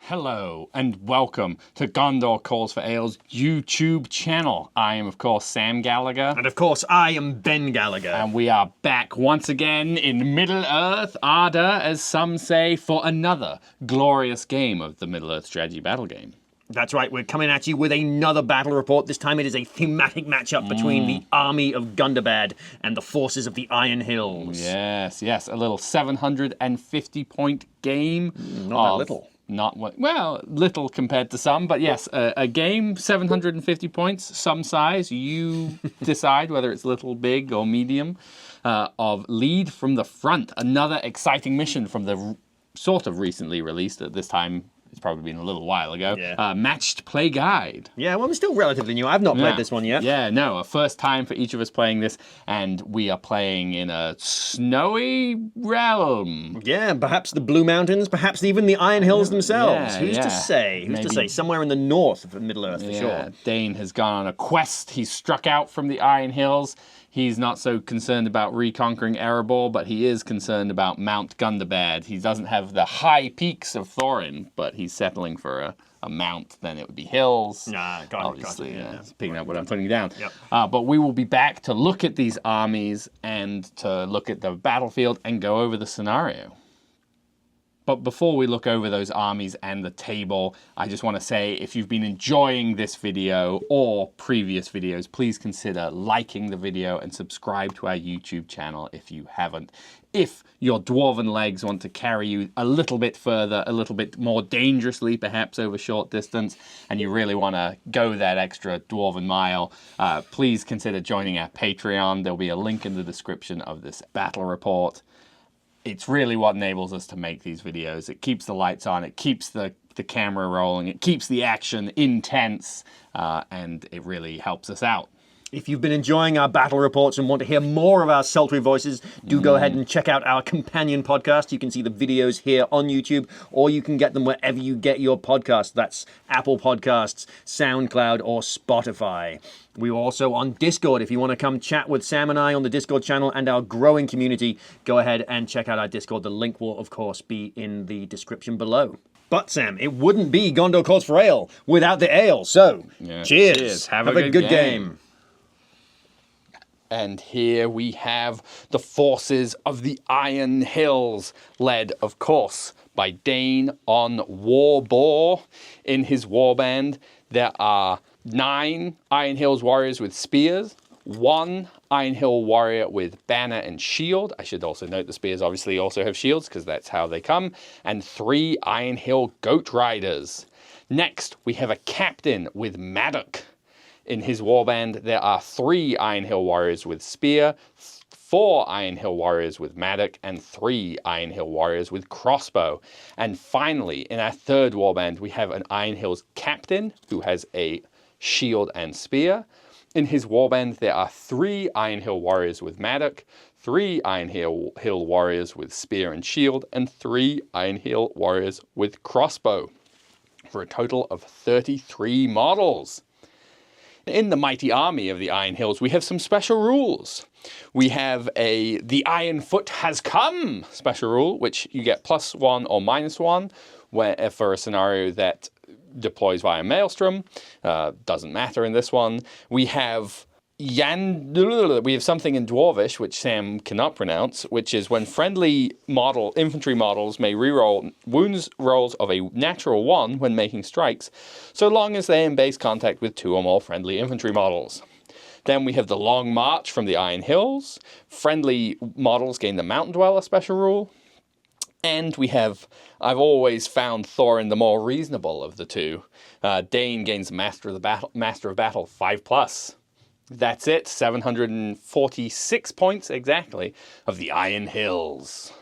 Hello and welcome to Gondor Calls for Ale's YouTube channel. I am, of course, Sam Gallagher. And, of course, I am Ben Gallagher. And we are back once again in Middle-earth Ardor, as some say, for another glorious game of the Middle-earth strategy battle game. That's right, we're coming at you with another battle report. This time it is a thematic matchup between the army of Gundabad and the forces of the Iron Hills. Yes, yes, a little 750-point game. Not that little. Well, little compared to some, but yes, a game, 750 points, some size. You decide whether it's little, big, or medium. Of lead from the front. Another exciting mission from the sort of recently released, at this time, it's probably been a little while ago, Matched Play Guide. Yeah, well, I'm still relatively new. I've not played this one yet. Yeah, no, a first time for each of us playing this, and we are playing in a snowy realm. Yeah, perhaps the Blue Mountains, perhaps even the Iron Hills themselves. Yeah, Who's to say? Who's to say? Somewhere in the north of Middle-earth, for sure. Dáin has gone on a quest. He's struck out from the Iron Hills. He's not so concerned about reconquering Erebor, but he is concerned about Mount Gundabad. He doesn't have the high peaks of Thorin, but he's settling for a mount. Then it would be hills. Obviously, picking up what I'm putting down. Yep. But we will be back to look at these armies and to look at the battlefield and go over the scenario. But before we look over those armies and the table, I just want to say, if you've been enjoying this video or previous videos, please consider liking the video and subscribe to our YouTube channel if you haven't. If your dwarven legs want to carry you a little bit further, a little bit more dangerously, perhaps over short distance, and you really want to go that extra dwarven mile, please consider joining our Patreon. There'll be a link in the description of this battle report. It's really what enables us to make these videos. It keeps the lights on, it keeps the camera rolling, it keeps the action intense, and it really helps us out. If you've been enjoying our battle reports and want to hear more of our sultry voices, do go ahead and check out our companion podcast. You can see the videos here on YouTube, or you can get them wherever you get your podcasts. That's Apple Podcasts, SoundCloud, or Spotify. We're also on Discord. If you want to come chat with Sam and I on the Discord channel and our growing community, go ahead and check out our Discord. The link will, of course, be in the description below. But, Sam, it wouldn't be Gondor Calls for Ale without the ale. So, cheers. Have a good game. And here we have the forces of the Iron Hills, led, of course, by Dáin on War Boar. In his warband, there are 9 Iron Hills warriors with spears, 1 Iron Hill warrior with banner and shield. I should also note the spears obviously also have shields, because that's how they come, and 3 Iron Hill goat riders. Next, we have a captain with mattock. In his warband, there are 3 Iron Hill warriors with spear, 4 Iron Hill warriors with mattock, and 3 Iron Hill warriors with crossbow. And finally, in our third warband, we have an Iron Hills captain who has a shield and spear. In his warband, there are 3 Iron Hill warriors with mattock, 3 Iron Hill warriors with spear and shield, and 3 Iron Hill warriors with crossbow, for a total of 33 models. In the mighty army of the Iron Hills, we have some special rules. We have the Ironfoot has come special rule, which you get +1 or -1 for a scenario that deploys via Maelstrom. Doesn't matter in this one. We have something in Dwarvish, which Sam cannot pronounce, which is when friendly infantry models may reroll wounds rolls of a natural 1 when making strikes, so long as they're in base contact with 2 or more friendly infantry models. Then we have the Long March from the Iron Hills. Friendly models gain the Mountain Dweller special rule. And we have, I've always found Thorin the more reasonable of the two. Dáin gains Master of Battle 5+. That's it, 746 points exactly of the Iron Hills.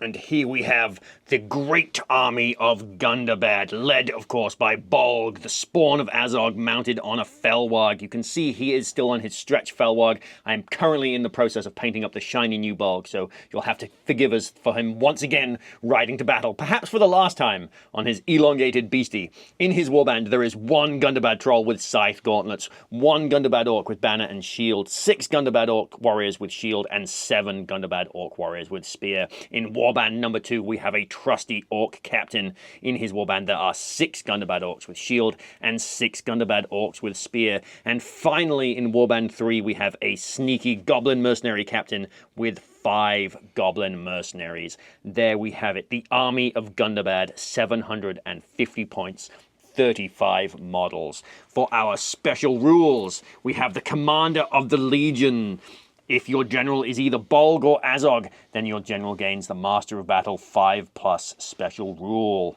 And here we have the great army of Gundabad, led, of course, by Bolg, the Spawn of Azog, mounted on a Fellwarg. You can see he is still on his stretch Fellwarg. I am currently in the process of painting up the shiny new Bolg, so you'll have to forgive us for him once again riding to battle, perhaps for the last time, on his elongated beastie. In his warband, there is 1 Gundabad troll with Scythe gauntlets, 1 Gundabad orc with banner and shield, 6 Gundabad orc warriors with shield, and 7 Gundabad orc warriors with spear. In warband number 2, we have a trusty Orc Captain in his warband. There are 6 Gundabad Orcs with shield and 6 Gundabad Orcs with spear. And finally, in Warband 3, we have a sneaky Goblin Mercenary Captain with 5 Goblin Mercenaries. There we have it. The army of Gundabad, 750 points. 35 models. For our special rules, we have the Commander of the Legion. If your general is either Bolg or Azog, then your general gains the Master of Battle 5+ special rule.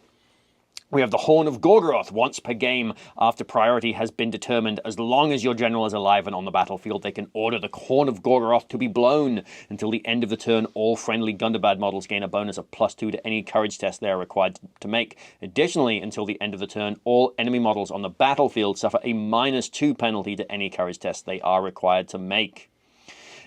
We have the Horn of Gorgoroth. Once per game after priority has been determined, as long as your general is alive and on the battlefield, they can order the Horn of Gorgoroth to be blown. Until the end of the turn, all friendly Gundabad models gain a bonus of +2 to any courage test they are required to make. Additionally, until the end of the turn, all enemy models on the battlefield suffer a -2 penalty to any courage test they are required to make.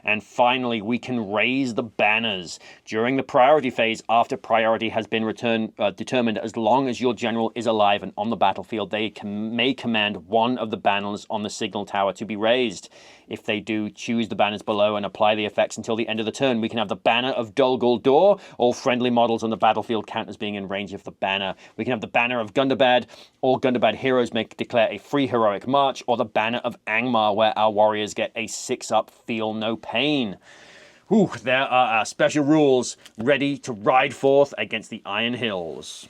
And finally, we can raise the banners. During the priority phase, after priority has been determined, as long as your general is alive and on the battlefield, they may command one of the banners on the signal tower to be raised. If they do, choose the banners below and apply the effects until the end of the turn. We can have the banner of Dol Guldur. All friendly models on the battlefield count as being in range of the banner. We can have the banner of Gundabad. All Gundabad heroes may declare a free heroic march, or the banner of Angmar, where our warriors get a 6-up feel no pain. Whew, there are our special rules ready to ride forth against the Iron Hills.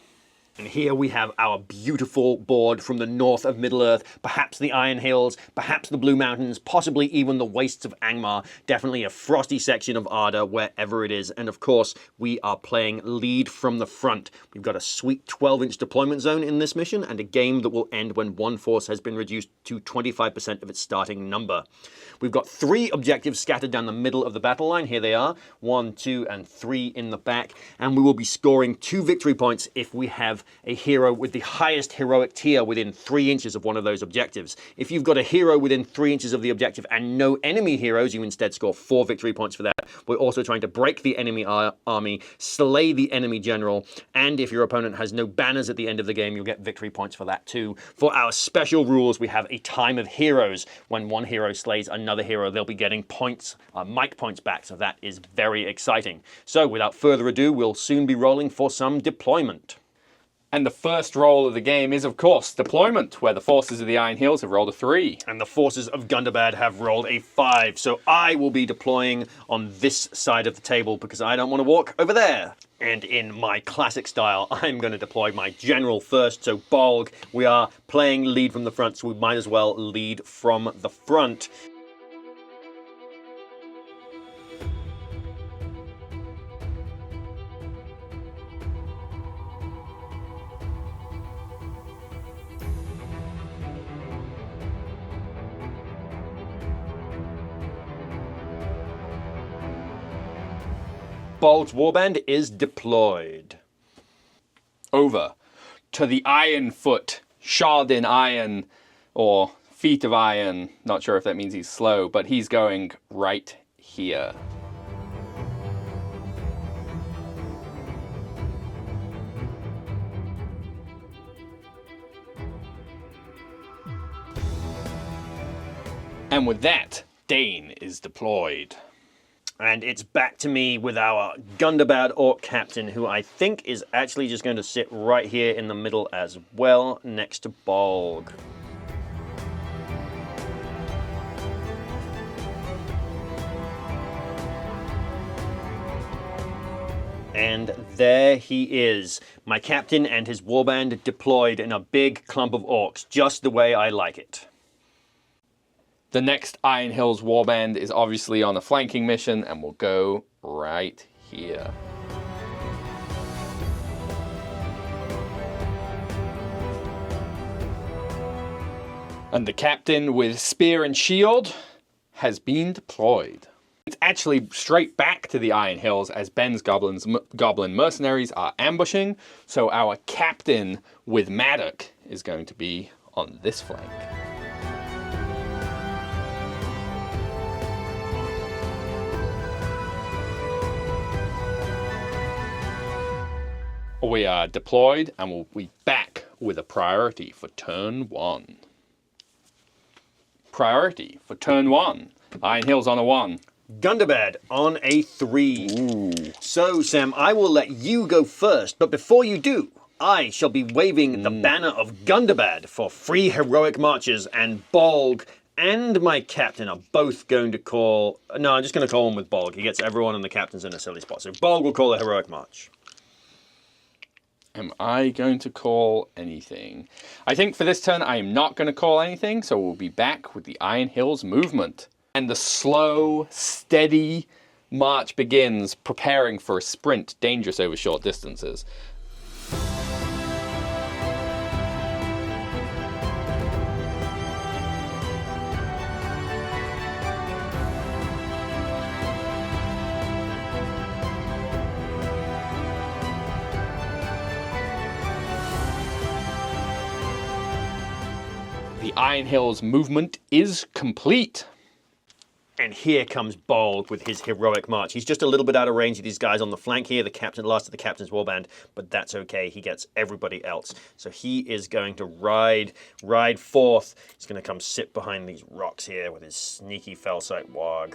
And here we have our beautiful board from the north of Middle-earth, perhaps the Iron Hills, perhaps the Blue Mountains, possibly even the wastes of Angmar, definitely a frosty section of Arda, wherever it is. And of course, we are playing lead from the front. We've got a sweet 12-inch deployment zone in this mission, and a game that will end when one force has been reduced to 25% of its starting number. We've got 3 objectives scattered down the middle of the battle line. Here they are, 1, 2, and 3 in the back. And we will be scoring 2 victory points if we have a hero with the highest heroic tier within 3 inches of one of those objectives. If you've got a hero within 3 inches of the objective and no enemy heroes, you instead score 4 victory points for that. We're also trying to break the enemy army, slay the enemy general, and if your opponent has no banners at the end of the game, you'll get victory points for that too. For our special rules, we have a time of heroes. When one hero slays another hero, they'll be getting points, mic points back, so that is very exciting. So without further ado, we'll soon be rolling for some deployment. And the first roll of the game is, of course, deployment, where the forces of the Iron Hills have rolled a 3. And the forces of Gundabad have rolled a 5. So I will be deploying on this side of the table because I don't want to walk over there. And in my classic style, I'm going to deploy my general first. So Bolg, we are playing lead from the front, so we might as well lead from the front. Bolg's warband is deployed. Over to the Ironfoot, shod in iron, or feet of iron. Not sure if that means he's slow, but he's going right here. And with that, Dáin is deployed. And it's back to me with our Gundabad Orc Captain, who I think is actually just going to sit right here in the middle as well, next to Bolg. And there he is, my captain and his warband deployed in a big clump of orcs, just the way I like it. The next Iron Hills warband is obviously on a flanking mission and will go right here. And the captain with spear and shield has been deployed. It's actually straight back to the Iron Hills as Ben's Goblin Mercenaries are ambushing, so our captain with Maddock is going to be on this flank. We are deployed and we'll be back with a priority for turn 1. Priority for turn 1. Iron Hills on a 1. Gundabad on a 3. Ooh. So, Sam, I will let you go first, but before you do, I shall be waving the banner of Gundabad for free heroic marches, and Bolg and my captain are both going to call... No, I'm just going to call him with Bolg. He gets everyone and the captains in a silly spot. So Bolg will call a heroic march. Am I going to call anything? I think for this turn I am not going to call anything, so we'll be back with the Iron Hills movement. And the slow, steady march begins, preparing for a sprint, dangerous over short distances. The Iron Hills movement is complete. And here comes Bolg with his heroic march. He's just a little bit out of range of these guys on the flank here, the captain, last of the captain's warband, but that's okay. He gets everybody else. So he is going to ride forth. He's going to come sit behind these rocks here with his sneaky fellsight Warg.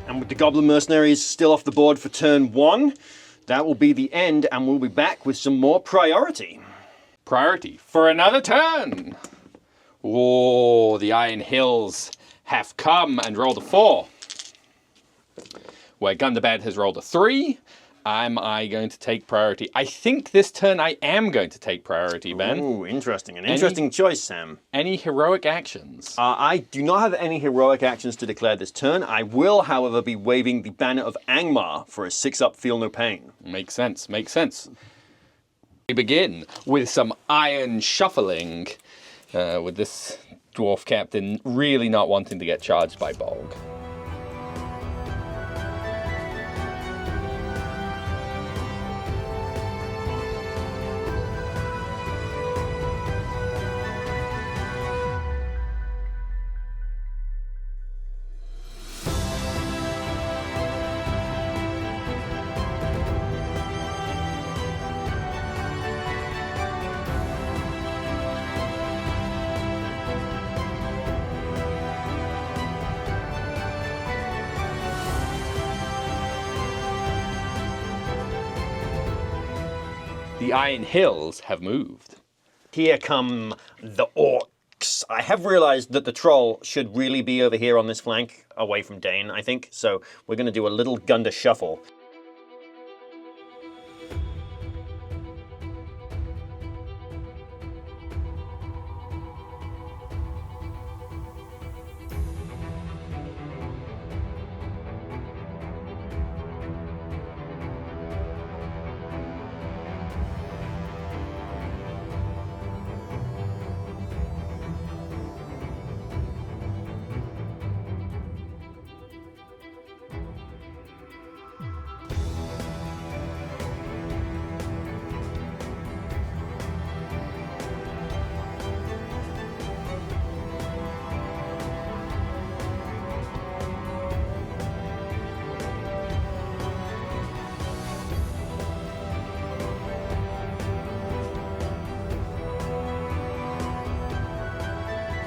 And with the Goblin Mercenaries still off the board for turn 1, that will be the end, and we'll be back with some more priority. Priority for another turn. Oh, the Iron Hills have come and rolled a 4. Where Gundabad has rolled a 3. Am I going to take priority? I think this turn I am going to take priority, Ben. Ooh, interesting. An interesting choice, Sam. Any heroic actions? I do not have any heroic actions to declare this turn. I will, however, be waving the banner of Angmar for a 6-up Feel No Pain. Makes sense, makes sense. We begin with some iron shuffling, with this dwarf captain really not wanting to get charged by Bolg. The Iron Hills have moved. Here come the orcs. I have realized that the troll should really be over here on this flank, away from Dáin, I think. So we're going to do a little Gunda shuffle.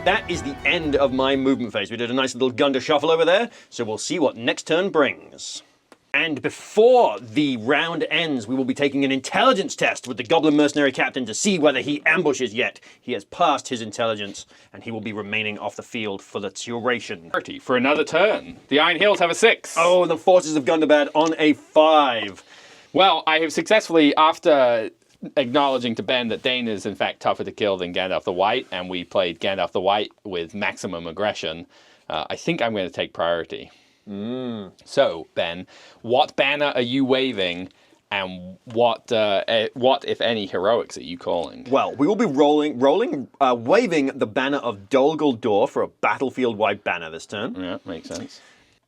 That is the end of my movement phase. We did a nice little Gunda shuffle over there, so we'll see what next turn brings. And before the round ends, we will be taking an intelligence test with the Goblin Mercenary Captain to see whether he ambushes yet. He has passed his intelligence, and he will be remaining off the field for the duration. For another turn. The Iron Hills have a 6. Oh, the forces of Gundabad on a 5. Well, I have successfully, after acknowledging to Ben that Dáin is in fact tougher to kill than Gandalf the White, and we played Gandalf the White with maximum aggression, I think I'm going to take priority. So, Ben, what banner are you waving, and what if any, heroics are you calling? Well, we will be waving the banner of Dol Guldur for a battlefield-wide banner this turn. Yeah, makes sense.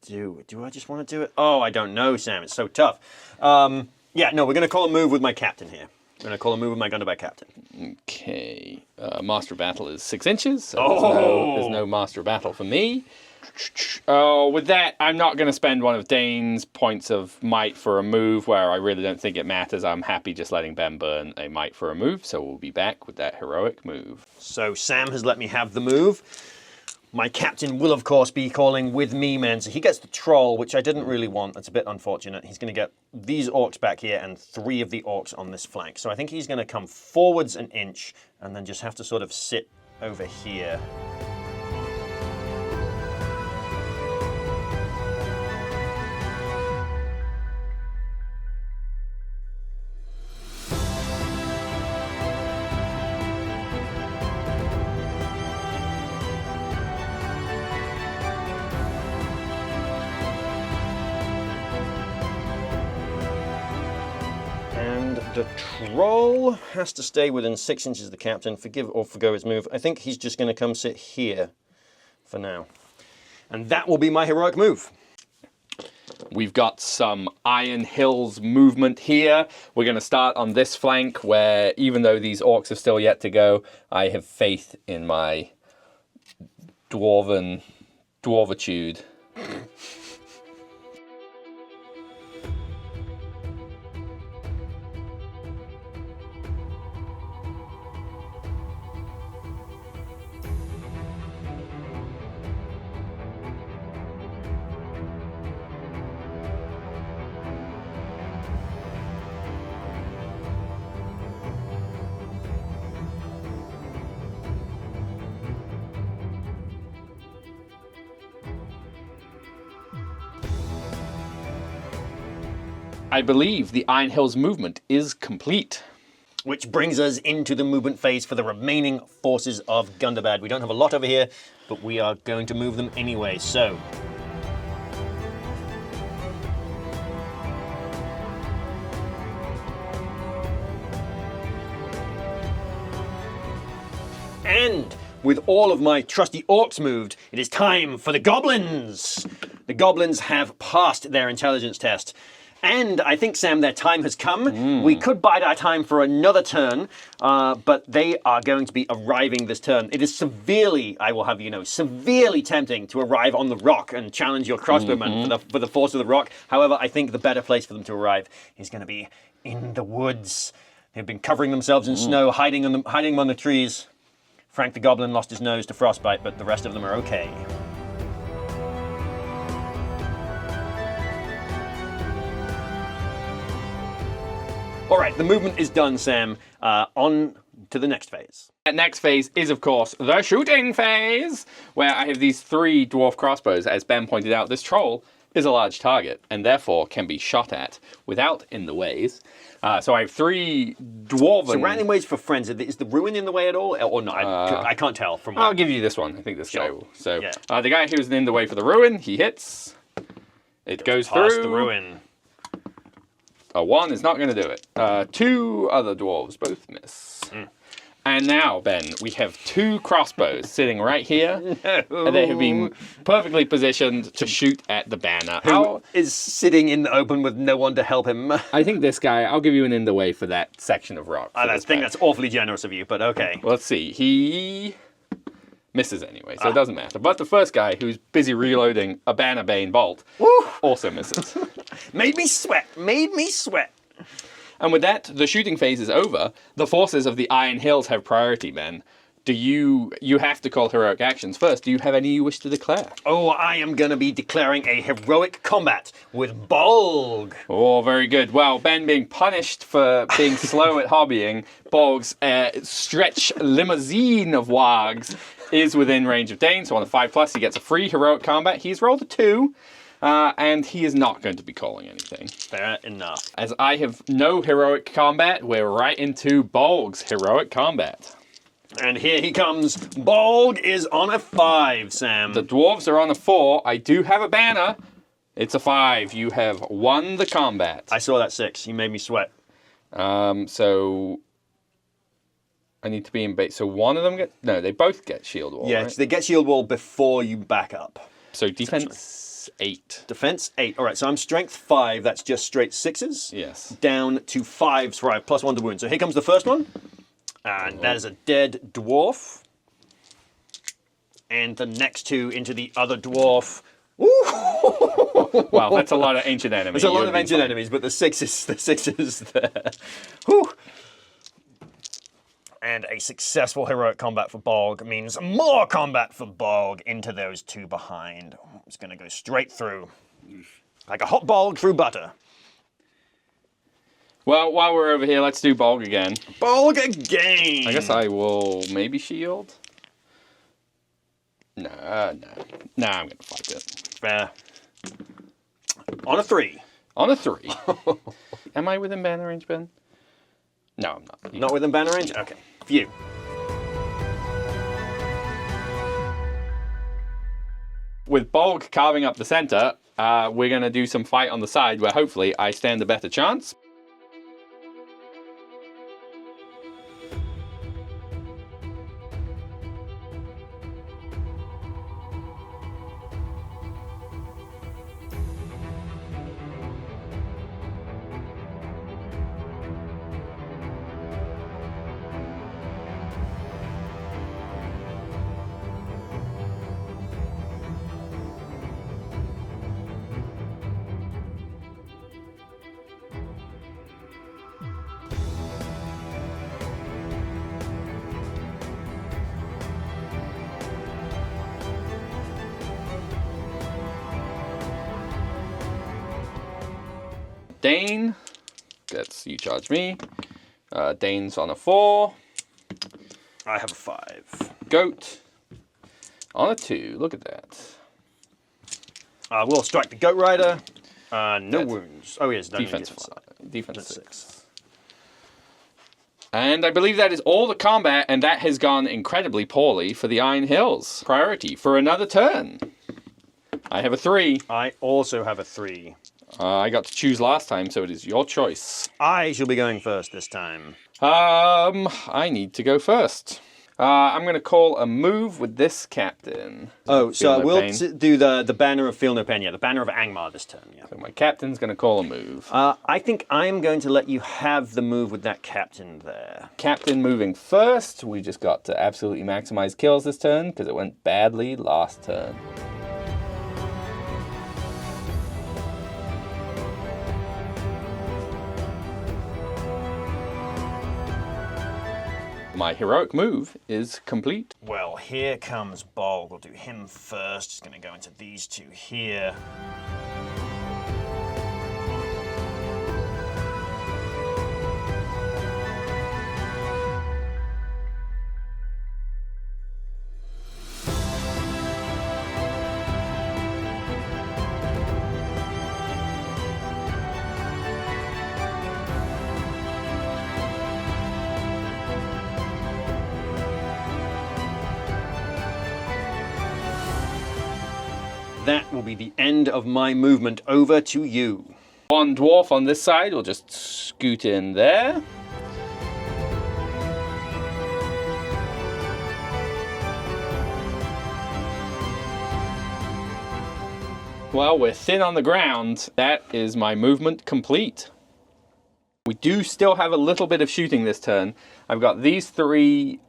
Do I just want to do it? Oh, I don't know, Sam. It's so tough. Yeah, no, we're going to call a move with my captain here. We're going to call a move with my Gundabad captain. Okay. Master Battle is 6 inches. So there's no Master Battle for me. Oh, with that, I'm not going to spend one of Dane's points of might for a move where I really don't think it matters. I'm happy just letting Ben burn a might for a move, so we'll be back with that heroic move. So Sam has let me have the move. My captain will, of course, be calling with me, man. So he gets the troll, which I didn't really want. That's a bit unfortunate. He's going to get these orcs back here and 3 of the orcs on this flank. So I think he's going to come forwards an inch and then just have to sort of sit over here. The troll has to stay within 6 inches of the captain, forgive or forgo his move. I think he's just going to come sit here for now. And that will be my heroic move. We've got some Iron Hills movement here. We're going to start on this flank where, even though these orcs are still yet to go, I have faith in my dwarvitude. I believe the Iron Hills movement is complete. Which brings us into the movement phase for the remaining forces of Gundabad. We don't have a lot over here, but we are going to move them anyway, so... And with all of my trusty orcs moved, it is time for the goblins! The goblins have passed their intelligence test. And I think, Sam, their time has come. We could bide our time for another turn, but they are going to be arriving this turn. It is severely, I will have you know, severely tempting to arrive on the rock and challenge your crossbowmen for the force of the rock. However, I think the better place for them to arrive is going to be in the woods. They've been covering themselves in snow, hiding among the trees. Frank the Goblin lost his nose to frostbite, but the rest of them are okay. All right, the movement is done, Sam. On to the next phase. That next phase is, of course, the shooting phase, where I have these 3 dwarf crossbows. As Ben pointed out, this troll is a large target, and therefore can be shot at without in the ways. So I have 3 dwarven... So rounding ways for friends, is the ruin in the way at all? Or not? I can't tell from what... I'll give you this one. I think this guy will. So Yeah. The guy who's in the way for the ruin, he hits. It goes Past through. the ruin. A 1 is not going to do it. 2 other dwarves both miss. And now, Ben, we have 2 crossbows sitting right here. No. And they have been perfectly positioned to shoot at the banner. Who is sitting in the open with no one to help him? I think this guy, I'll give you an in the way for that section of rock. I think that's awfully generous of you, but okay. Well, let's see. He misses anyway, so it doesn't matter. But the first guy, who's busy reloading a Banner Bane bolt, also misses. Made me sweat. And with that, the shooting phase is over. The forces of the Iron Hills have priority, Ben. You have to call heroic actions first. Do you have any you wish to declare? Oh, I am going to be declaring a heroic combat with Bolg. Oh, very good. Well, Ben being punished for being slow at hobbying, Bolg's stretch limousine of wargs is within range of Dáin. So on a 5+, he gets a free heroic combat. He's rolled a 2. And he is not going to be calling anything. Fair enough. As I have no heroic combat, we're right into Bolg's heroic combat. And here he comes. Bolg is on a 5, Sam. The dwarves are on a 4. I do have a banner. It's a 5. You have won the combat. I saw that 6. You made me sweat. So I need to be in base. So one of them gets... No, they both get shield wall, Yeah, right? so they get shield wall before you back up. So defense 8. Defense 8. All right, so I'm strength 5. That's just straight 6s. Yes. Down to 5s for I have +1 to wound. So here comes the first one. And that is a dead dwarf. And the next 2 into the other dwarf. Ooh! Wow, that's a lot of ancient enemies. There's a lot of ancient enemies, but the 6s there. Whew. And a successful heroic combat for Bolg means more combat for Bolg into those 2 behind. It's going to go straight through. Like a hot Bolg through butter. Well, while we're over here, let's do Bolg again. Bolg again! I guess I will maybe shield. No. Nah, I'm going to fight it. Fair. On a 3. On a 3. Am I within banner range, Ben? No, I'm not. Not within banner range? Okay. Phew. With Bolg carving up the center, we're going to do some fight on the side where hopefully I stand a better chance. Dáin gets you charge me. Dane's on a 4. I have a 5. Goat on a 2. Look at that. We'll strike the Goat Rider. No That's wounds. Oh, yes. Defense 5. Defense That's 6. And I believe that is all the combat, and that has gone incredibly poorly for the Iron Hills. Priority for another turn. I have a 3. I also have a 3. I got to choose last time, so it is your choice. I shall be going first this time. I need to go first. I'm going to call a move with this captain. Oh, so no we'll pain. do the banner of Feel No Pain, yeah, the banner of Angmar this turn, yeah. So my captain's going to call a move. I think I'm going to let you have the move with that captain there. Captain moving first. We just got to absolutely maximize kills this turn because it went badly last turn. My heroic move is complete. Well, here comes Bolg. We'll do him first. He's going to go into these 2 here. That will be the end of my movement. Over to you. One dwarf on this side will just scoot in there. Well, we're thin on the ground. That is my movement complete. We do still have a little bit of shooting this turn. I've got these 3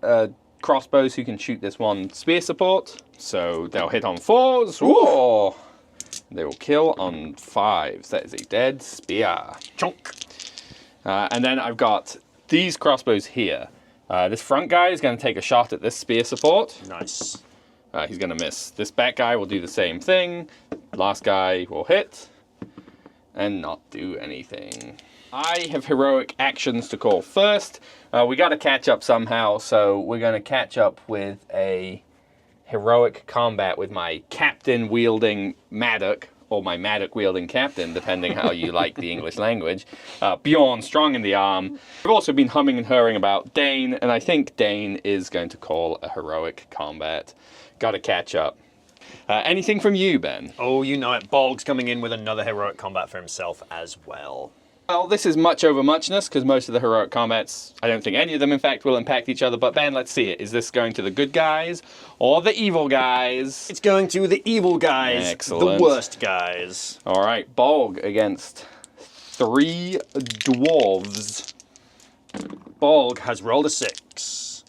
crossbows who can shoot this one spear support. So they'll hit on 4s. Whoa! They will kill on 5s. That is a dead spear. Chunk. And then I've got these crossbows here. This front guy is going to take a shot at this spear support. Nice. He's going to miss. This back guy will do the same thing. Last guy will hit and not do anything. I have heroic actions to call first. We got to catch up somehow, so we're going to catch up with a heroic combat with my captain wielding Maddock or my Maddock-wielding captain, depending how you like the English language. Bjorn, strong in the arm. We've also been humming and hurring about Dáin, and I think Dáin is going to call a heroic combat. Gotta catch up. Anything from you, Ben? Oh, you know it. Bolg's coming in with another heroic combat for himself as well. Well, this is much over muchness, because most of the heroic combats, I don't think any of them, in fact, will impact each other. But Ben, let's see it. Is this going to the good guys or the evil guys? It's going to the evil guys. Excellent. The worst guys. All right, Bolg against 3 dwarves. Bolg has rolled a 6.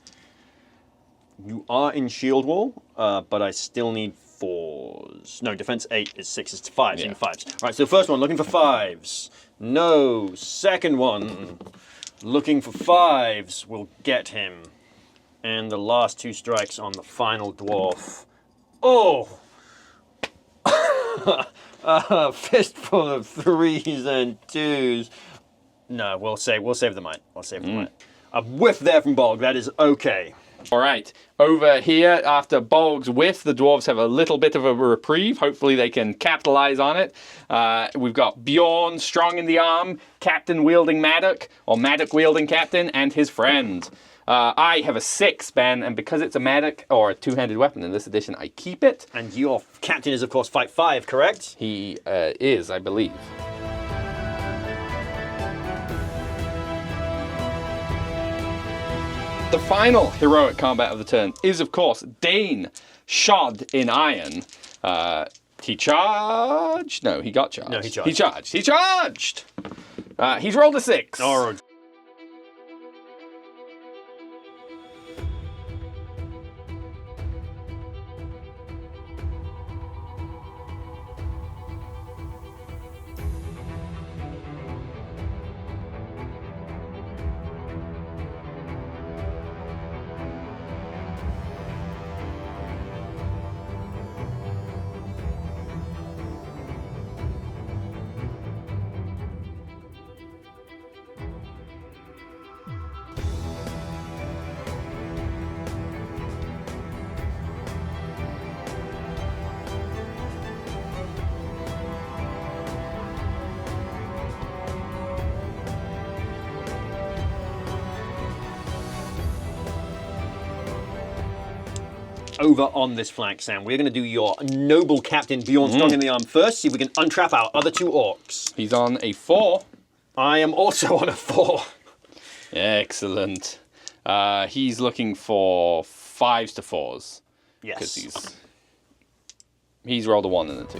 You are in shield wall, but I still need 4s. No, defense 8 is 6, it's 5s. You need 5s. All right, so first one, looking for 5s. No. Second one, looking for 5s, will get him. And the last 2 strikes on the final dwarf. Oh! Fistful of 3s and 2s. No, we'll save the might. We'll save the might. A whiff there from Bolg. That is okay. All right, over here, after Bolg's whiff, the dwarves have a little bit of a reprieve. Hopefully they can capitalize on it. We've got Bjorn, strong in the arm, captain-wielding Maddock, or Maddock-wielding captain, and his friend. I have a 6, Ben, and because it's a Maddock, or a two-handed weapon in this edition, I keep it. And your captain is, of course, fight 5, correct? He is, I believe. The final heroic combat of the turn is, of course, Dáin, shod in iron. He charged? No, he got charged. No, he charged. He charged. He charged! He's rolled a 6. All right. Over on this flank, Sam, we're going to do your noble captain, Bjorn, strong in the arm first. See if we can untrap our other 2 orcs. He's on a 4. I am also on a 4. Excellent. He's looking for 5s to 4s. Yes. Because he's rolled a 1 and a 2.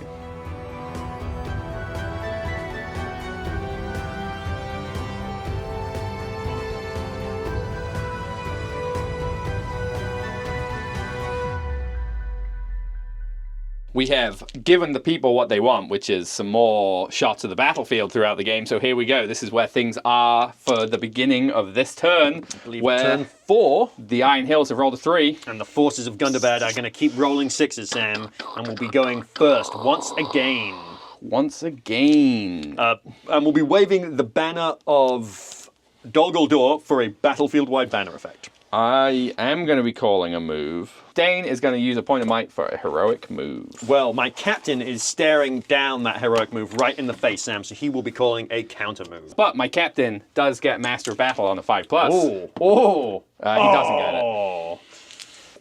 We have given the people what they want, which is some more shots of the battlefield throughout the game. So here we go. This is where things are for the beginning of this turn. I believe where turn 4. The Iron Hills have rolled a 3. And the forces of Gundabad are going to keep rolling 6s, Sam. And we'll be going first once again. Once again. And we'll be waving the banner of Dol Guldur for a battlefield-wide banner effect. I am going to be calling a move. Dáin is going to use a point of might for a heroic move. Well, my captain is staring down that heroic move right in the face, Sam, so he will be calling a counter move. But my captain does get Master of Battle on a 5+. Oh. Oh. He doesn't get it.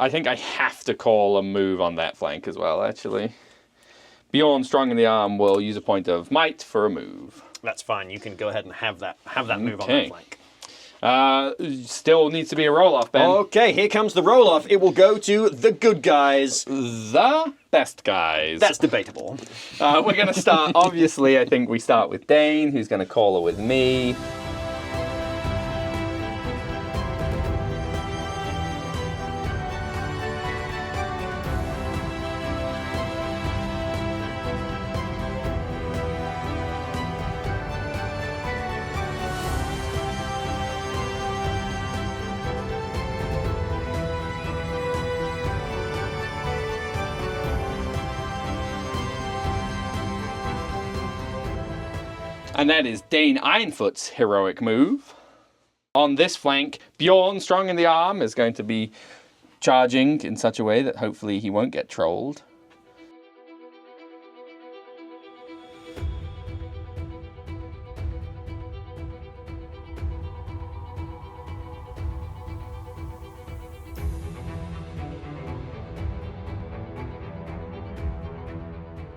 I think I have to call a move on that flank as well, actually. Bjorn, strong in the arm, will use a point of might for a move. That's fine. You can go ahead and have that move on that flank. Still needs to be a roll-off, Ben. Okay, here comes the roll-off. It will go to the good guys. The best guys. That's debatable. We're going to start, obviously, I think we start with Dáin, who's going to call her with me. And that is Dáin Ironfoot's heroic move. On this flank, Bjorn, strong in the arm, is going to be charging in such a way that hopefully he won't get trolled.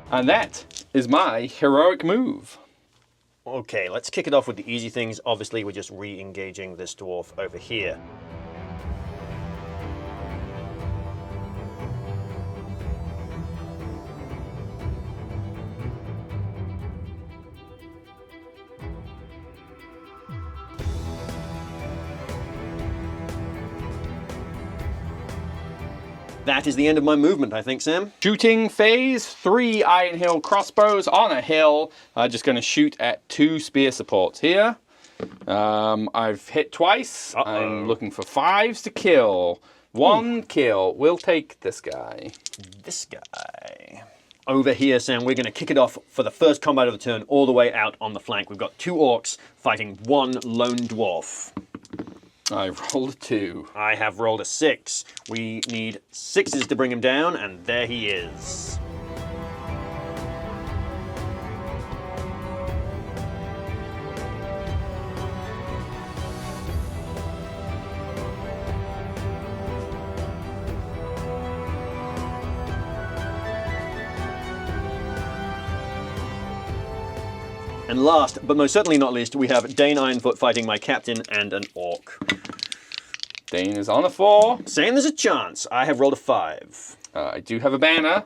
And that is my heroic move. Okay, let's kick it off with the easy things. Obviously, we're just re-engaging this dwarf over here. That is the end of my movement, I think, Sam. Shooting phase, 3 Iron Hill crossbows on a hill. Just going to shoot at 2 spear supports here. I've hit twice. I'm looking for 5s to kill. 1 kill. We'll take this guy. This guy. Over here, Sam, we're going to kick it off for the first combat of the turn all the way out on the flank. We've got 2 orcs fighting 1 lone dwarf. I rolled a 2. I have rolled a 6. We need 6s to bring him down, and there he is. And last, but most certainly not least, we have Dáin Ironfoot fighting my captain and an orc. Dáin is on a 4. Saying there's a chance. I have rolled a 5. I do have a banner.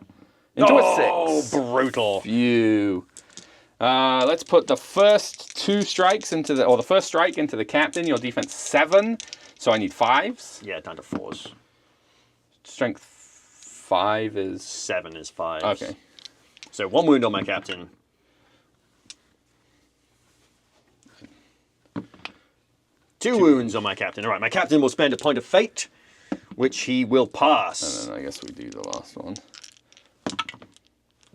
Into a 6. Brutal. Phew. Let's put the first 2 strikes into the, or the first strike into the captain. Your defense 7, so I need 5s. Yeah, down to 4s. Strength 5 is 7 is 5. Okay. So 1 wound on my captain. 2 wounds on my captain. All right, my captain will spend a point of fate, which he will pass. And then I guess we do the last one.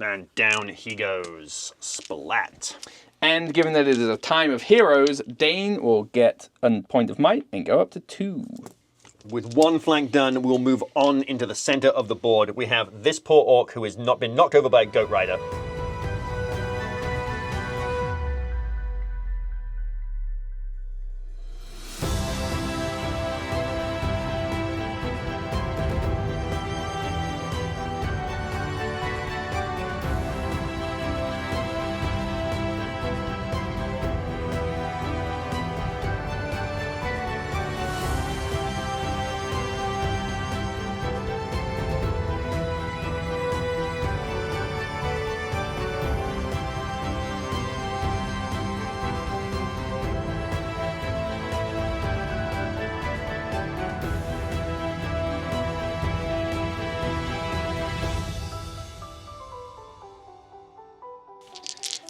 And down he goes. Splat. And given that it is a time of heroes, Dáin will get a point of might and go up to 2. With 1 flank done, we'll move on into the center of the board. We have this poor orc who has not been knocked over by a goat rider.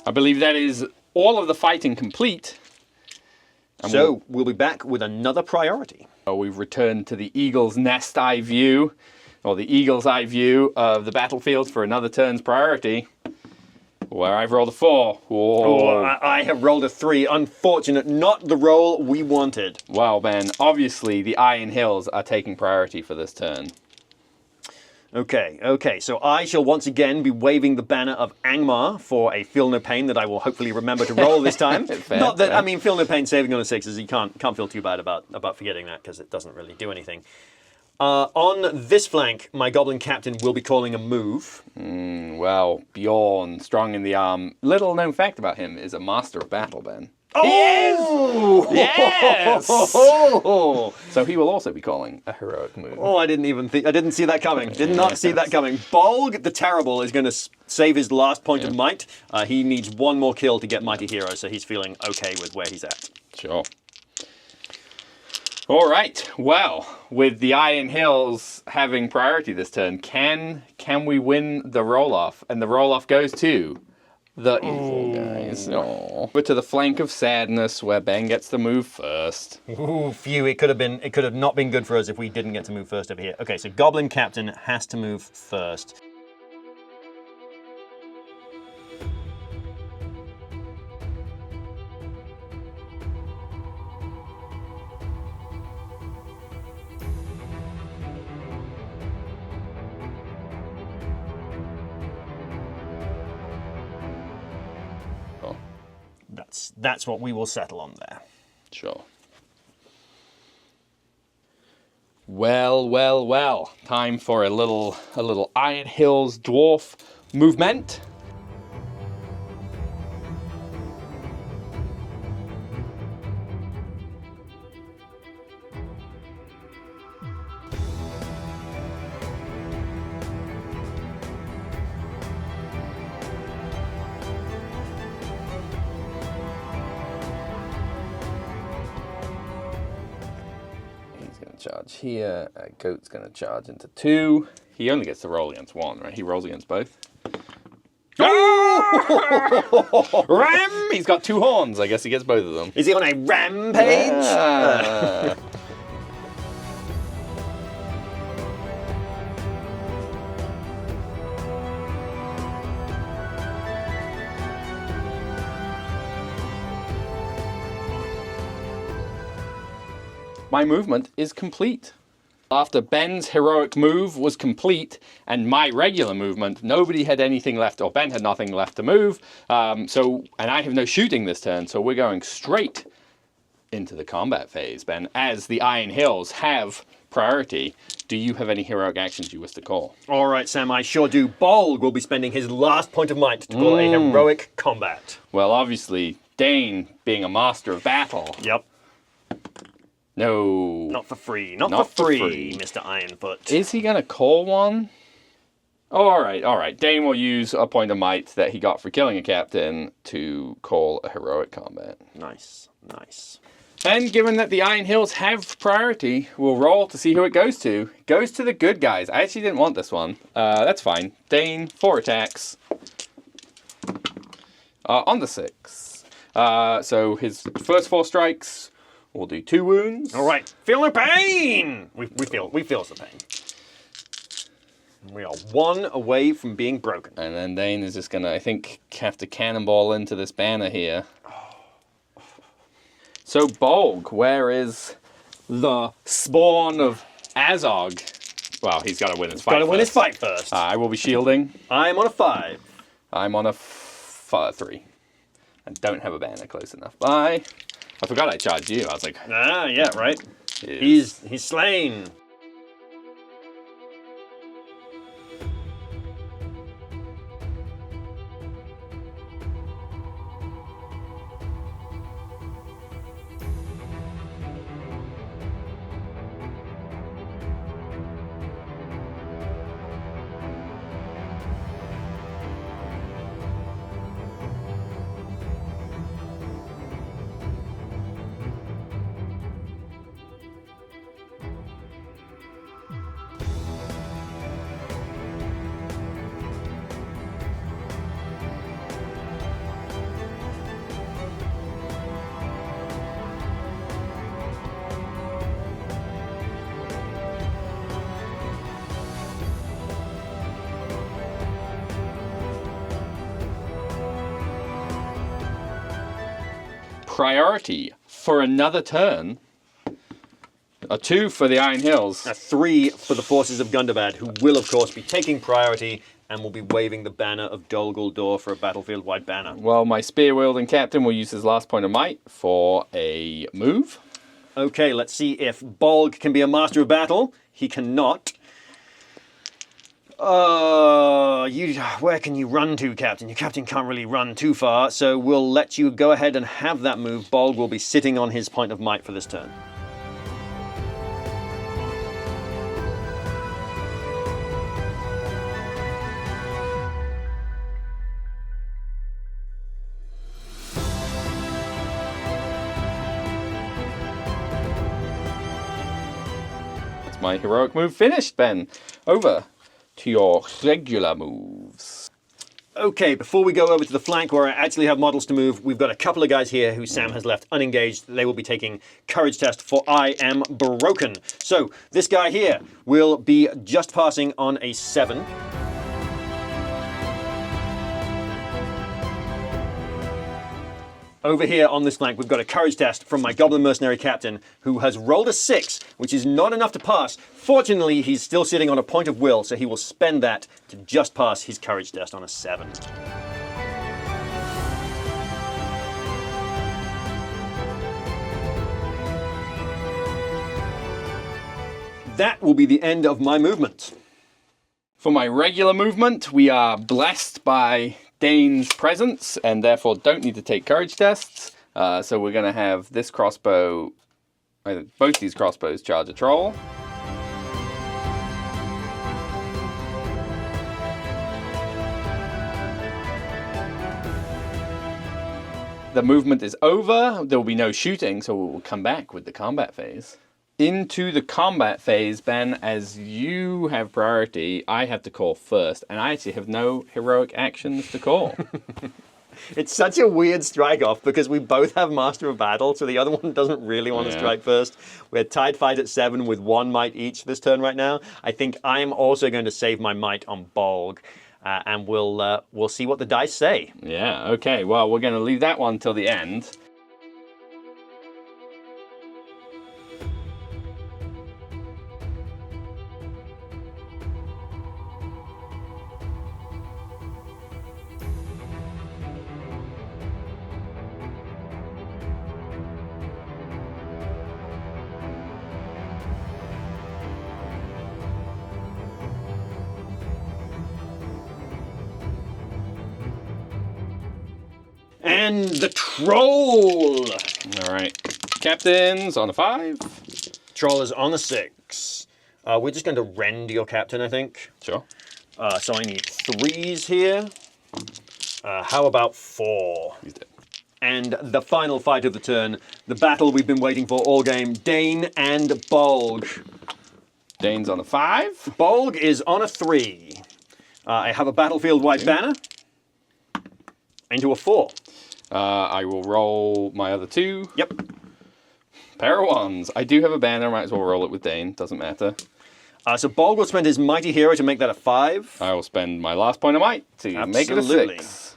I believe that is all of the fighting complete. And So we'll be back with another priority. we've returned to the eagle's nest eye view, or the eagle's eye view of the battlefield for another turn's priority, where I've rolled a 4. Oh, I have rolled a 3. Unfortunate, not the roll we wanted. Well, Ben, obviously the Iron Hills are taking priority for this turn. Okay, so I shall once again be waving the banner of Angmar for a feel no pain that I will hopefully remember to roll this time. Not that, I mean, feel no pain saving on a 6 is you can't feel too bad about forgetting that because it doesn't really do anything. On this flank, my Goblin Captain will be calling a move. Well, Bjorn, strong in the arm. Little known fact about him is a master of battle, Ben. Oh! He is! Yes! So he will also be calling a heroic move. Oh, I didn't see that coming. Did not see that coming. Bolg the Terrible is going to save his last point of might. He needs 1 more kill to get Mighty Hero, so he's feeling okay with where he's at. Sure. All right. Well, with the Iron Hills having priority this turn, can we win the roll-off? And the roll-off goes to the evil guys. Oh. We're to the flank of sadness where Ben gets to move first. Ooh, phew, it could have not been good for us if we didn't get to move first over here. Okay, so Goblin Captain has to move first. That's what we will settle on there. Sure. Well. Time for a little Iron Hills dwarf movement. charge here. Goat's going to charge into 2. He only gets to roll against 1, right? He rolls against both. Oh! Ram! He's got 2 horns. I guess he gets both of them. Is he on a rampage? My movement is complete. After Ben's heroic move was complete and my regular movement, nobody had anything left, or Ben had nothing left to move. And I have no shooting this turn, so we're going straight into the combat phase, Ben. As the Iron Hills have priority, do you have any heroic actions you wish to call? All right, Sam, I sure do. Bolg will be spending his last point of might to call a heroic combat. Well, obviously, Dáin, being a master of battle. Yep. No. Not for free. Not for free, Mr. Ironfoot. Is he going to call one? Oh, all right. Dáin will use a point of might that he got for killing a captain to call a heroic combat. Nice. And given that the Iron Hills have priority, we'll roll to see who it goes to. It goes to the good guys. I actually didn't want this one. That's fine. Dáin, 4 attacks. On the 6. So his first 4 strikes... We'll do 2 wounds. All right. Feel the pain! We feel the pain. We are 1 away from being broken. And then Dáin is just going to, I think, have to cannonball into this banner here. So, Bolg, where is the Spawn of Azog? Well, he's got to win his fight first. Got to win his fight first. I will be shielding. I'm on a 5. I'm on a 3. I don't have a banner close enough. Bye. I forgot I charged you. I was like... yeah, right. He's slain. Priority for another turn. A 2 for the Iron Hills. A 3 for the forces of Gundabad, who will, of course, be taking priority and will be waving the banner of Dol Guldur for a battlefield-wide banner. Well, my spear-wielding captain will use his last point of might for a move. Okay, let's see if Bolg can be a master of battle. He cannot. Where can you run to, Captain? Your captain can't really run too far, so we'll let you go ahead and have that move. Bolg will be sitting on his point of might for this turn. That's my heroic move finished, Ben. Over to your regular moves. Okay, before we go over to the flank where I actually have models to move, we've got a couple of guys here who Sam has left unengaged. They will be taking courage test for I am broken. So this guy here will be just passing on a 7. Over here on this flank, we've got a courage test from my Goblin Mercenary Captain, who has rolled a 6, which is not enough to pass. Fortunately, he's still sitting on a point of will, so he will spend that to just pass his courage test on a 7. That will be the end of my movement. For my regular movement, we are blessed by Dáin's presence and therefore don't need to take courage tests. So we're going to have this crossbow, both these crossbows charge a troll. The movement is over. There will be no shooting, so we'll come back with the combat phase. into the combat phase, Ben, as you have priority, I have to call first, and I actually have no heroic actions to call. It's such a weird strike-off because we both have Master of Battle, so the other one doesn't really want to strike first. We're tied fight at 7 with 1 might each this turn right now. I think I'm also going to save my might on Bolg, and we'll see what the dice say. Yeah, okay, well, we're going to leave that one till the end. And the Troll! All right, Captain's on a 5. Troll is on a 6. We're just going to rend your captain, I think. Sure. So I need 3s here. How about 4? He's dead. And the final fight of the turn, the battle we've been waiting for all game, Dáin and Bolg. Dane's on a 5. Bolg is on a 3. I have a battlefield white banner. Into a 4. I will roll my other 2. Yep. Pair of 1s. I do have a banner, might as well roll it with Dáin, doesn't matter. So Bolg will spend his mighty hero to make that a 5. I will spend my last point of might to make it a 6.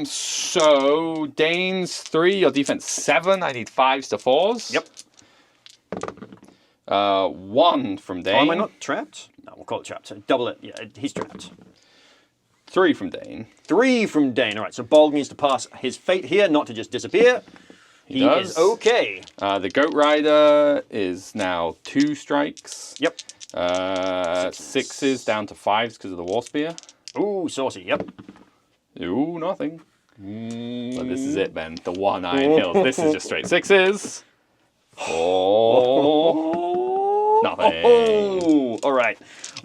So Dane's 3, your defense 7. I need 5s to 4s. Yep. 1 from Dáin. Oh, am I not trapped? No, we'll call it trapped. So double it. Yeah, he's trapped. 3 from Dáin. 3 from Dáin. All right, so Bolg needs to pass his fate here, not to just disappear. He does. is okay. The Goat Rider is now 2 strikes. Yep. 6s down to 5s because of the War Spear. Ooh, saucy. Yep. Ooh, nothing. But this is it, Ben. The 1 Iron Hills. This is just straight 6s. Oh. Nothing. Oh, all right.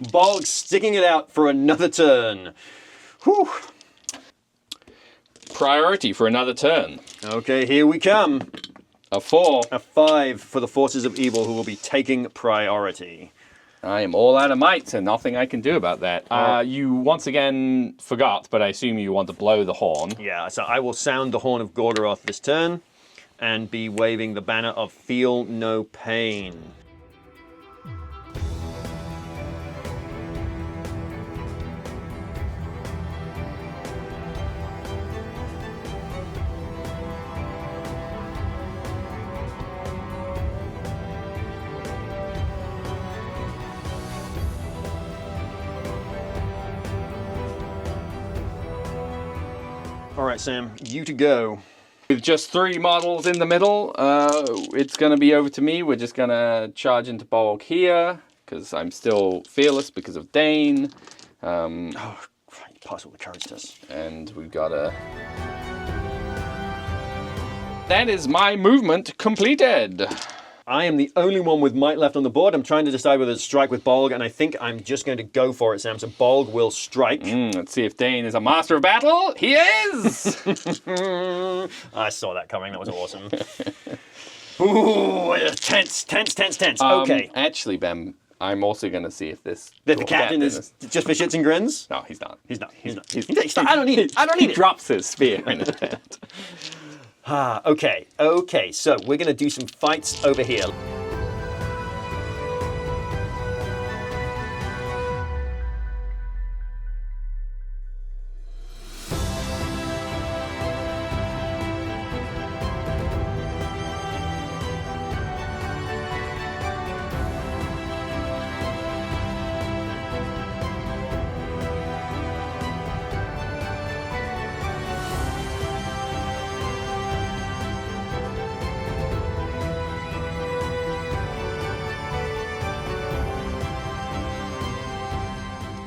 Bolg sticking it out for another turn. Whew. Priority for another turn. Okay, here we come. A 4. A 5 for the forces of evil who will be taking priority. I am all out of might, so nothing I can do about that. You once again forgot, but I assume you want to blow the horn. Yeah, so I will sound the Horn of Gorgoroth this turn and be waving the banner of Feel No Pain. All right, Sam, you to go. With just 3 models in the middle, it's going to be over to me. We're just going to charge into Bolg here, because I'm still fearless because of Dáin. Oh, you pass all the courage tests. And we've got a... That is my movement completed. I am the only one with might left on the board. I'm trying to decide whether to strike with Bolg, and I think I'm just going to go for it, Sam. So Bolg will strike. Let's see if Dáin is a master of battle. He is! I saw that coming. That was awesome. Ooh, tense. Okay. Actually, Ben, I'm also going to see if this... The captain is just for shits and grins? No, he's not. He's not. I don't need it. He drops his spear in his hand. Okay, so we're going to do some fights over here.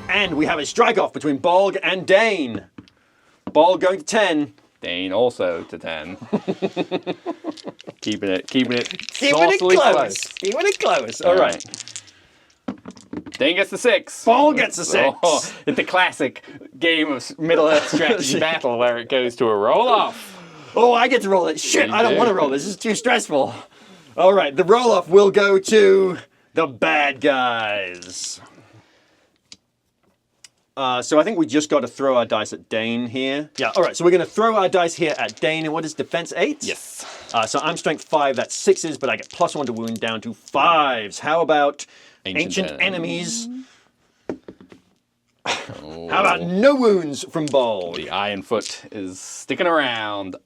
And we have a strike-off between Bolg and Dáin. Bolg going to 10. Dáin also to 10. Keeping it Keeping it saucily close. Keeping it close. All right. Dáin gets the 6. Bolg gets the 6. Oh, it's the classic game of Middle Earth strategy battle where it goes to a roll-off. Oh, I get to roll it. Shit, I don't want to roll this. This is too stressful. All right, the roll-off will go to the bad guys. So I think we just got to throw our dice at Dáin here. Yeah, all right, so we're going to throw our dice here at Dáin. And what is defense 8? Yes. So I'm strength 5, that's 6s, but I get +1 to wound down to 5s. How about ancient enemies? Oh. How about no wounds from Bolg? The Ironfoot is sticking around.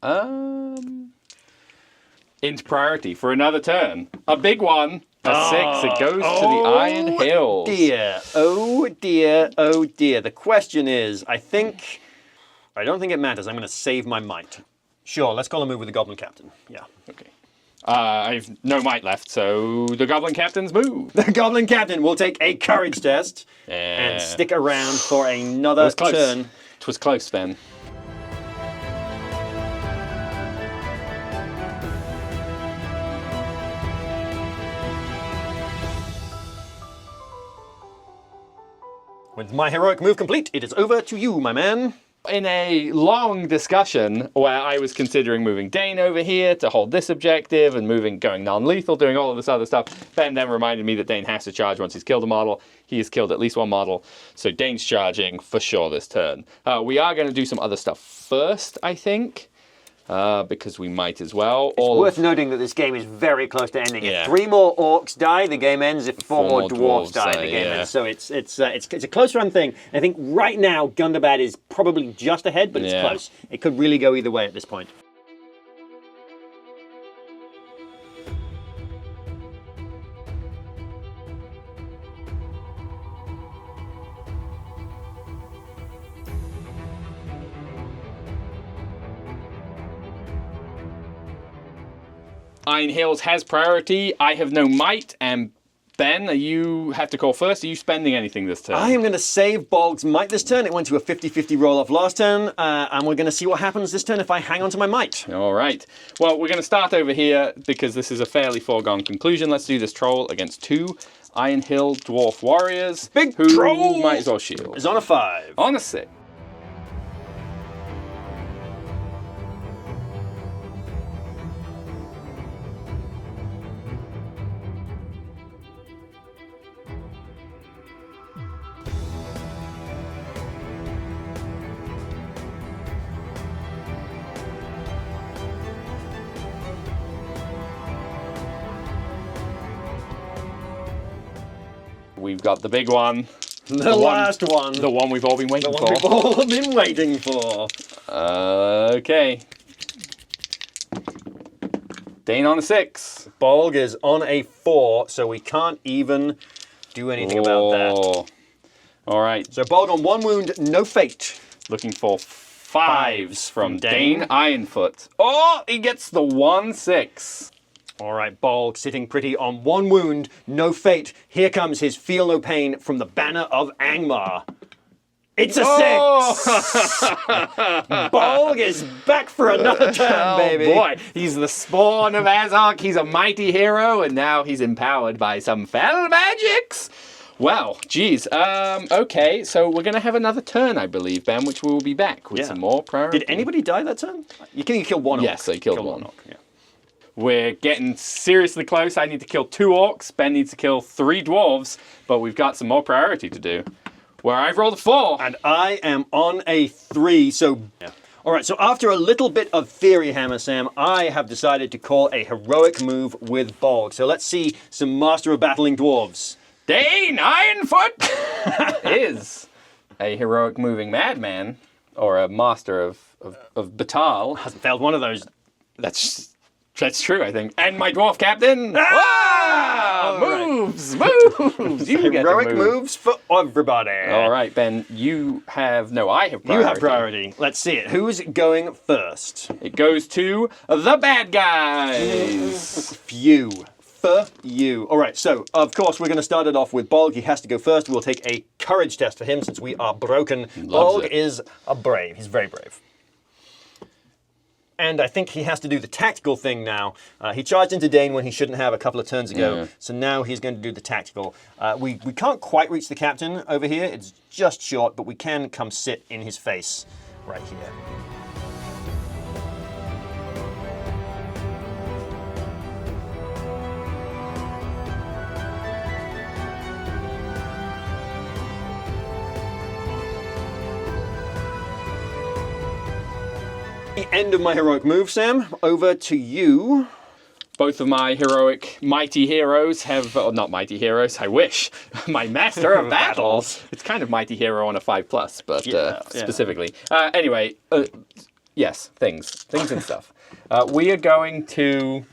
Into priority for another turn. A big one. A 6. It goes to the Iron Hills. Dear. Oh dear. Oh dear. The question is, I don't think it matters. I'm going to save my might. Sure, let's call a move with the Goblin Captain. Yeah. Okay. I've no might left, so the Goblin Captain's move. The Goblin Captain will take a courage test and stick around for another turn. It was close, Ben. With my heroic move complete, it is over to you, my man. In a long discussion where I was considering moving Dáin over here to hold this objective and going non-lethal, doing all of this other stuff, Ben then reminded me that Dáin has to charge once he's killed a model. He has killed at least one model, so Dane's charging for sure this turn. We are going to do some other stuff first, I think. Because we might as well. It's worth noting that this game is very close to ending. Yeah. If 3 more orcs die, the game ends. If 4 more dwarves die, the game ends. So it's a close run thing. I think right now Gundabad is probably just ahead, but it's close. It could really go either way at this point. Iron Hills has priority. I have no might, and Ben, you have to call first. Are you spending anything this turn? I am going to save Bolg's might this turn. It went to a 50-50 roll-off last turn, and we're going to see what happens this turn if I hang on to my might. All right. Well, we're going to start over here because this is a fairly foregone conclusion. Let's do this troll against 2 Iron Hill Dwarf Warriors. Big who troll might as well shield. Is on a 5. On a 6. We've got the big one. The last one. The one we've all been waiting for. The one we've all been waiting for. Okay. Dáin on a 6. Bolg is on a 4, so we can't even do anything about that. All right. So Bolg on 1 wound, no fate. Looking for 5s from Dáin Ironfoot. Oh, he gets the 1/6. All right, Bolg sitting pretty on 1 wound, no fate. Here comes his Feel No Pain from the Banner of Angmar. It's a 6! Bolg is back for another turn, baby. Oh boy, he's the Spawn of Azog. He's a mighty hero, and now he's empowered by some fell magics. Well, geez. Okay, so we're going to have another turn, I believe, Ben, which we will be back with some more priority. Did anybody die that turn? You can kill 1 orc. Yes, I killed one. Orc, yeah. We're getting seriously close. I need to kill 2 orcs. Ben needs to kill 3 dwarves, but we've got some more priority to do. Where I've rolled a 4. And I am on a 3, so... Yeah. All right, so after a little bit of theory, Hammer Sam, I have decided to call a heroic move with Bolg. So let's see some Master of Battling Dwarves. Dáin Ironfoot is a heroic moving madman, or a master of Batal. Hasn't failed one of those. That's true, I think. And my dwarf captain. Moves. You get heroic moves for everybody. All right, Ben. You have I have priority. You have priority. Let's see it. Who's going first? It goes to the bad guys. Few. For you. All right, so of course we're going to start it off with Bolg. He has to go first. We'll take a courage test for him since we are broken. Bolg is a brave. He's very brave. And I think he has to do the tactical thing now. He charged into Dáin when he shouldn't have a couple of turns ago. So now he's going to do the tactical. We can't quite reach the captain over here. It's just short, but we can come sit in his face right here. the end of my heroic move, Sam. Over to you. Both of my heroic mighty heroes have, or not mighty heroes, I wish. My master of battles. It's kind of mighty hero on a 5+, but specifically. Anyway, yes, things and stuff. We are going to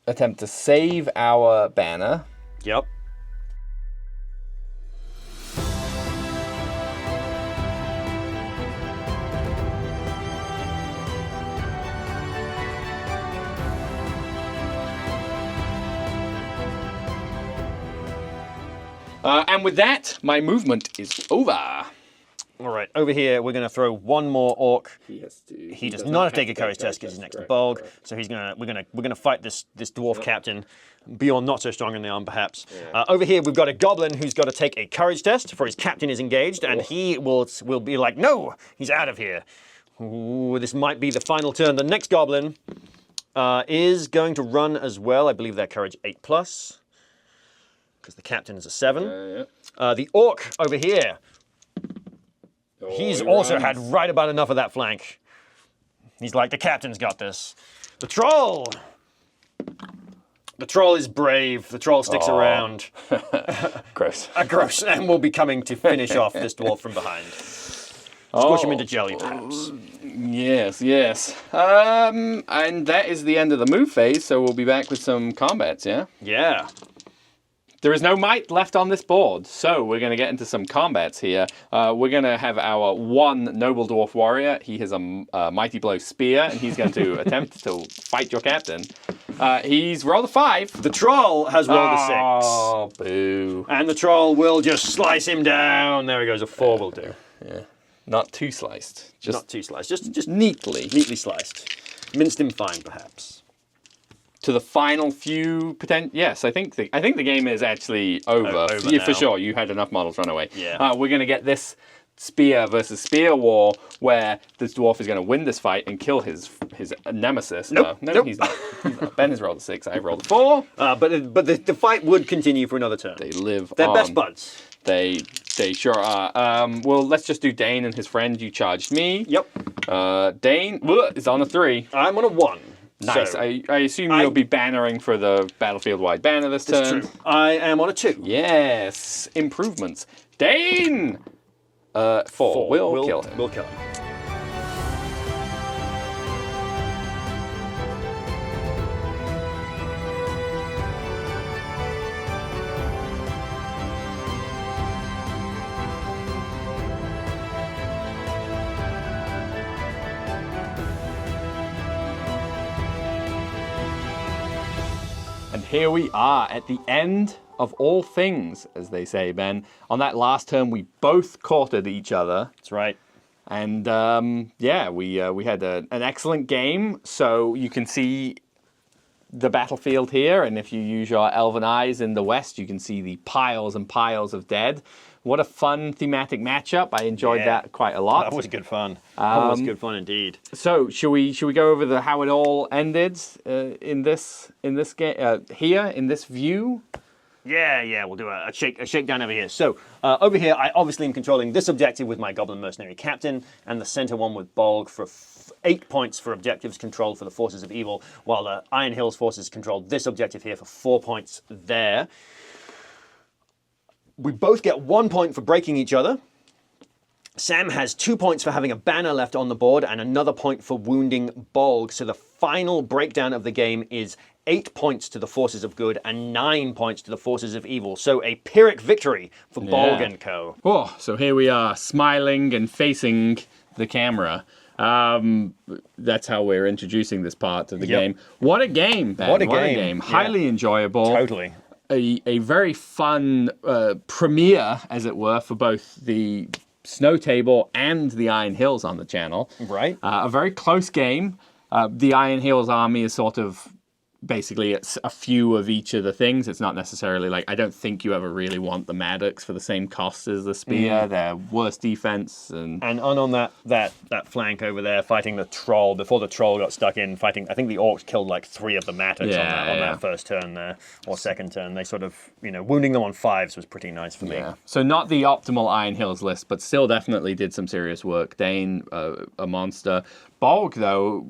attempt to save our banner. Yep. And with that, my movement is over. All right, over here we're going to throw one more orc. He does not have to take a courage test because he's next to Bolg. So we're gonna fight this dwarf captain. Beyond not so strong in the arm, perhaps. Over here we've got a goblin who's got to take a courage test for his captain is engaged, and he will be like, no, he's out of here. Ooh, this might be the final turn. The next goblin is going to run as well. I believe they're courage 8+. Because the captain is a 7. The orc over here, he's also had right about enough of that flank. He's like, the captain's got this. The troll! The troll is brave. The troll sticks around. Gross. Gross. And will be coming to finish off this dwarf from behind. Squish him into jelly, perhaps. Yes. And that is the end of the move phase, so we'll be back with some combats, yeah? Yeah. There is no might left on this board, so we're going to get into some combats here. We're going to have our one noble dwarf warrior. He has a mighty blow spear, and he's going to attempt to fight your captain. He's rolled a 5. The troll has rolled a 6. Oh, boo. And the troll will just slice him down. There he goes, a 4 will do. Yeah. Not too sliced. Just not too sliced, just neatly. Neatly sliced. Minced him fine, perhaps. To the final few yes, I think the game is actually over. Now. For sure. You had enough models run away. Yeah. We're going to get this spear versus spear war where this dwarf is going to win this fight and kill his nemesis. Nope. No, he's not. Ben has rolled a 6. I've rolled a 4. But the fight would continue for another turn. They live They're on. best buds. They sure are. Well, let's just do Dáin and his friend. You charged me. Yep. Dáin is on a 3. I'm on a 1. Nice. So I assume you'll be bannering for the battlefield-wide banner this turn. That's true. I am on a 2. Yes. Improvements. Dáin! 4. We'll kill him. We'll kill him. And here we are at the end of all things, as they say, Ben. On that last turn, we both courted each other. That's right. And we had an excellent game. So you can see the battlefield here. And if you use your elven eyes in the west, you can see the piles and piles of dead. What a fun thematic matchup. I enjoyed that quite a lot. That was good fun. That was good fun indeed. So should we go over how it all ended in this game here in this view? Yeah, we'll do a shakedown over here. So over here, I obviously am controlling this objective with my Goblin Mercenary Captain, and the center one with Bolg for 8 points for objectives controlled for the forces of evil, while the Iron Hills forces controlled this objective here for 4 points there. We both get 1 point for breaking each other. Sam has 2 points for having a banner left on the board and another point for wounding Bolg. So the final breakdown of the game is 8 points to the forces of good and 9 points to the forces of evil. So a Pyrrhic victory for Bolg and co. Oh, so here we are, smiling and facing the camera. That's how we're introducing this part of the game. What a game, Ben. What a game. Highly enjoyable. Totally. A very fun premiere, as it were, for both the Snow Table and the Iron Hills on the channel. Right. A very close game. The Iron Hills army is sort of basically it's a few of each of the things. It's not necessarily like, I don't think you ever really want the Maddox for the same cost as the spear. They're worse defense. And on that flank over there, fighting the troll, before the troll got stuck in, fighting, I think the orcs killed like 3 of the Maddox on that first turn there, or second turn. They sort of, wounding them on 5s was pretty nice for me. So not the optimal Iron Hills list, but still definitely did some serious work. Dáin, a monster. Bolg, though,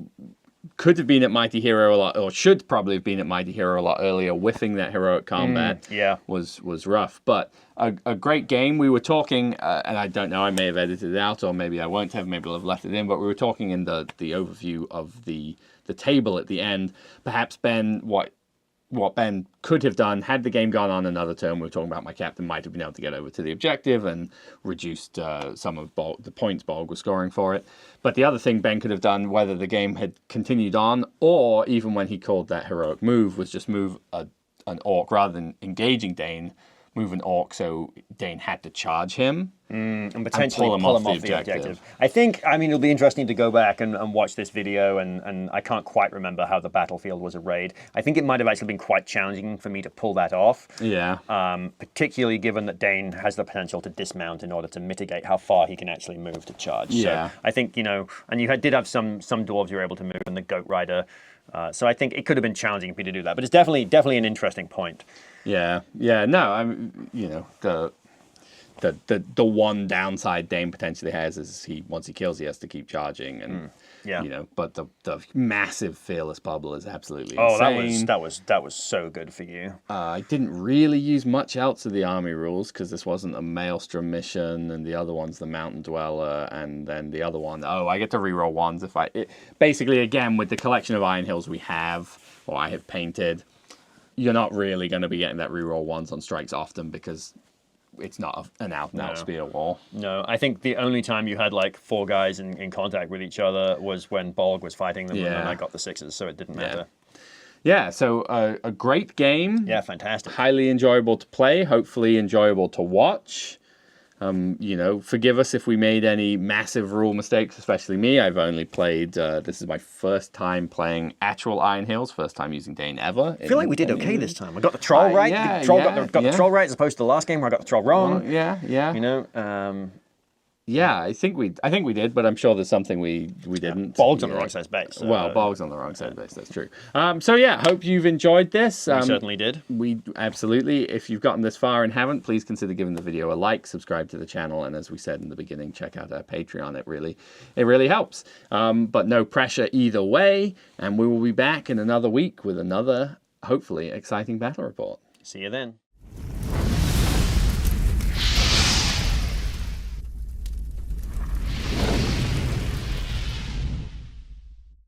could have been at Mighty Hero a lot, or should probably have been at Mighty Hero a lot earlier. Whiffing that heroic combat was rough, but a great game. We were talking, and I don't know, I may have edited it out, or maybe I won't have, maybe I'll have left it in, but we were talking in the overview of the table at the end. Perhaps Ben, what Ben could have done had the game gone on another turn, we were talking about my captain might have been able to get over to the objective and reduced some of the points Bolg was scoring for it. But the other thing Ben could have done, whether the game had continued on or even when he called that heroic move, was just move an orc rather than engaging Dáin, move an orc so Dáin had to charge him. And potentially pull him off the objective. I think, it'll be interesting to go back and watch this video, and I can't quite remember how the battlefield was arrayed. I think it might have actually been quite challenging for me to pull that off. Yeah. Particularly given that Dáin has the potential to dismount in order to mitigate how far he can actually move to charge. Yeah. So I think, and you did have some dwarves you were able to move, and the Goat Rider. So I think it could have been challenging for you to do that, but it's definitely an interesting point. Yeah. No, the one downside Dáin potentially has is once he kills, he has to keep charging, and but the massive fearless bubble is absolutely insane. that was so good for you. I didn't really use much else of the army rules because this wasn't a Maelstrom mission, and the other one's the Mountain Dweller, and then the other one, I get to reroll 1s if basically again with the collection of Iron Hills we have, or I have painted, you're not really going to be getting that reroll 1s on strikes often because it's not an out-and-out spear war. No, I think the only time you had like 4 guys in contact with each other was when Bolg was fighting them, and then I got the 6s, so it didn't matter. Yeah, so a great game. Yeah, fantastic. Highly enjoyable to play, hopefully enjoyable to watch. Forgive us if we made any massive rule mistakes, especially me. I've only played, this is my first time playing actual Iron Hills, first time using Dáin ever. I feel like we did okay this time. I got the troll right. The troll got the troll right as opposed to the last game where I got the troll wrong. Yeah, I think we did, but I'm sure there's something we didn't. Bolg's on the wrong side of base. So, Bolg's on the wrong side of base, that's true. Hope you've enjoyed this. We certainly did. We absolutely. If you've gotten this far and haven't, please consider giving the video a like, subscribe to the channel, and as we said in the beginning, check out our Patreon. It really helps. But no pressure either way, and we will be back in another week with another, hopefully, exciting battle report. See you then.